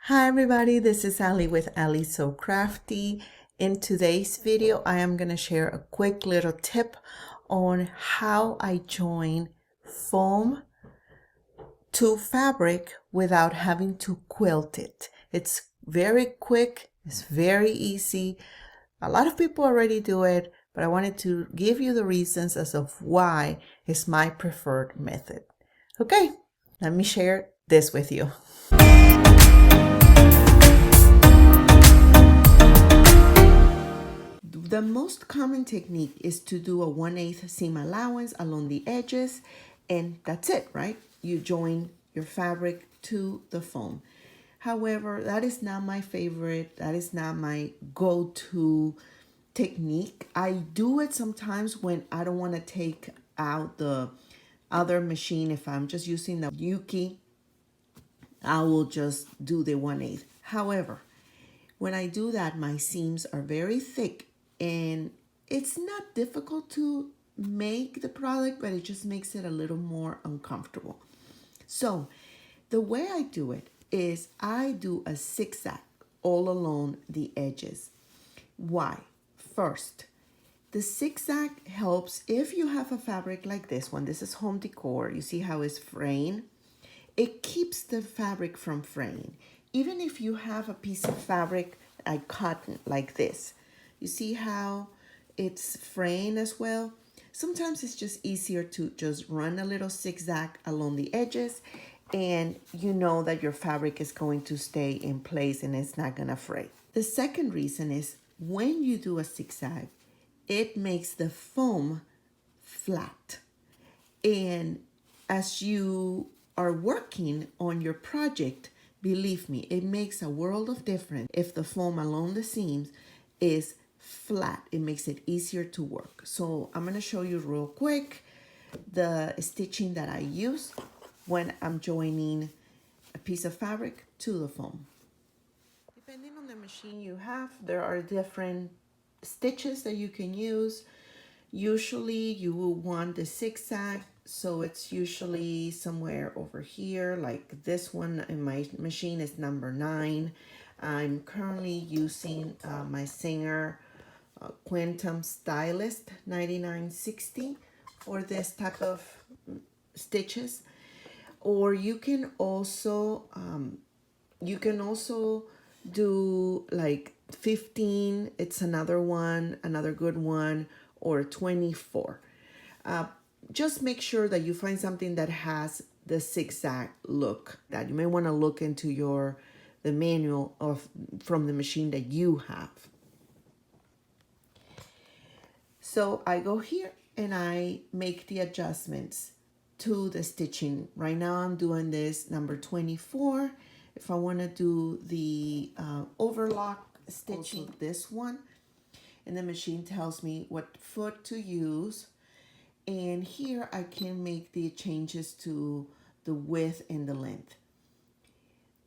Hi everybody, this is Ali with Ali So Crafty. In today's video, I am going to share a quick little tip on how I join foam to fabric without having to quilt it. It's very quick, it's very easy. A lot of people already do it, but I wanted to give you the reasons as of why it's my preferred method. Okay, let me share this with you. The most common technique is to do a 1/8 seam allowance along the edges, and that's it, right? You join your fabric to the foam. However, that is not my favorite. That is not my go-to technique. I do it sometimes when I don't want to take out the other machine. If I'm just using the Yuki, I will just do the 1/8. However, when I do that, my seams are very thick and it's not difficult to make the product, but it just makes it a little more uncomfortable. So the way I do it is I do a zigzag all along the edges. Why? First, the zigzag helps if you have a fabric like this one. This is home decor. You see how it's fraying? It keeps the fabric from fraying. Even if you have a piece of fabric like cotton like this, you see how it's fraying as well? Sometimes it's just easier to just run a little zigzag along the edges and you know that your fabric is going to stay in place and it's not gonna fray. The second reason is when you do a zigzag, it makes the foam flat. And as you are working on your project, believe me, it makes a world of difference if the foam along the seams is flat. It makes it easier to work. So I'm going to show you real quick the stitching that I use when I'm joining a piece of fabric to the foam. Depending on the machine you have, there are different stitches that you can use. Usually you will want the zigzag, so it's usually somewhere over here, like this one in my machine is number 9. I'm currently using my Singer Quantum Stylist 9960 for this type of stitches. Or you can also do like 15. It's another one, another good one, or 24. Just make sure that you find something that has the zigzag look. That you may want to look into the manual from the machine that you have. So I go here and I make the adjustments to the stitching. Right now I'm doing this number 24. If I want to do the overlock stitching, also this one, and the machine tells me what foot to use. And here I can make the changes to the width and the length.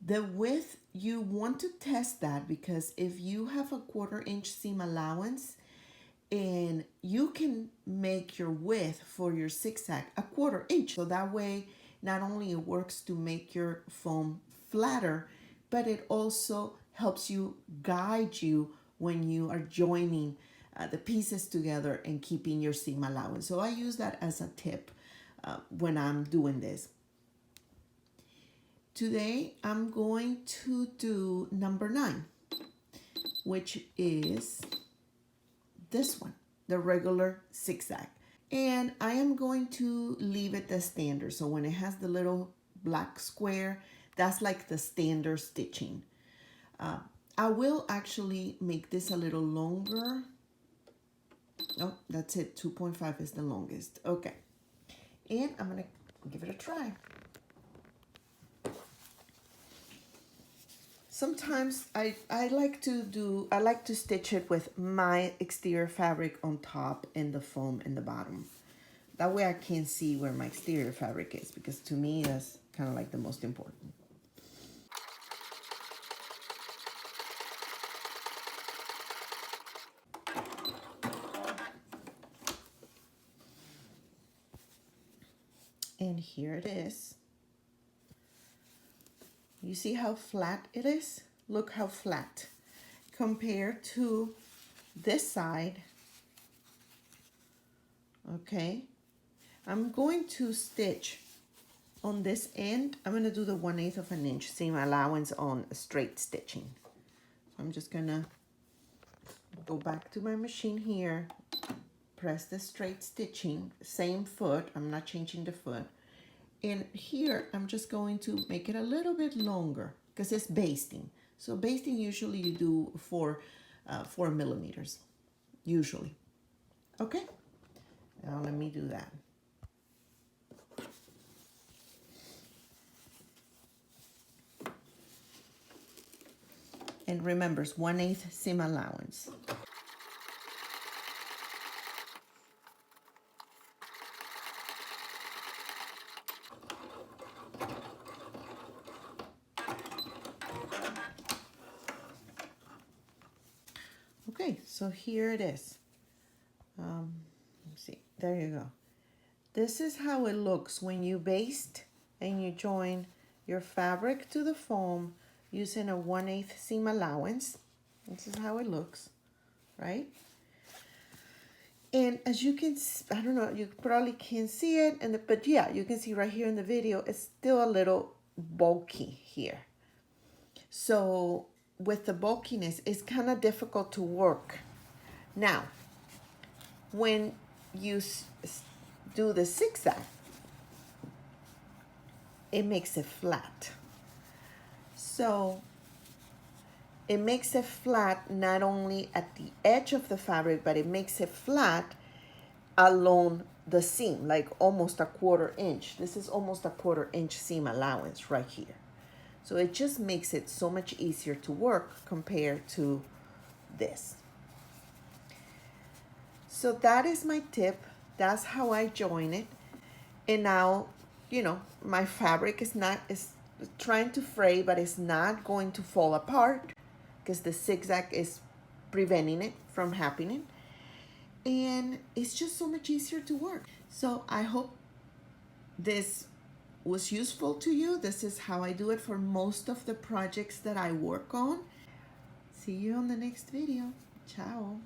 The width, you want to test that because if you have a 1/4 inch seam allowance, and you can make your width for your zigzag a 1/4 inch. So that way, not only it works to make your foam flatter, but it also helps you guide you when you are joining the pieces together and keeping your seam allowance. So I use that as a tip when I'm doing this. Today, I'm going to do number 9, which is this one, the regular zigzag. And I am going to leave it the standard. So when it has the little black square, that's like the standard stitching. I will actually make this a little longer. Oh, that's it. 2.5 is the longest. Okay. And I'm going to give it a try. Sometimes I like to stitch it with my exterior fabric on top and the foam in the bottom. That way I can see where my exterior fabric is, because to me that's kind of like the most important. And here it is. You see how flat it is? Look how flat compared to this side. Okay, I'm going to stitch on this end. I'm going to do the 1/8 of an inch seam allowance on straight stitching. So I'm just going to go back to my machine here, press the straight stitching, same foot, I'm not changing the foot. And here I'm just going to make it a little bit longer because it's basting. So basting usually you do 4 millimeters, usually. Okay, now let me do that. And remember, it's 1/8 seam allowance. Okay, so here it is. Let's see, there you go. This is how it looks when you baste and you join your fabric to the foam using a 1/8 seam allowance. This is how it looks, right? And as you can, I don't know, you probably can't see it, but yeah, you can see right here in the video, it's still a little bulky here. So with the bulkiness, it's kind of difficult to work. Now, when you do the zigzag, it makes it flat. So it makes it flat not only at the edge of the fabric, but it makes it flat along the seam, like almost a 1/4 inch. This is almost a 1/4 inch seam allowance right here. So it just makes it so much easier to work compared to this. So that is my tip. That's how I join it. And now, you know, my fabric is trying to fray, but it's not going to fall apart because the zigzag is preventing it from happening. And it's just so much easier to work. So I hope this was useful to you. This is how I do it for most of the projects that I work on. See you on the next video. Ciao.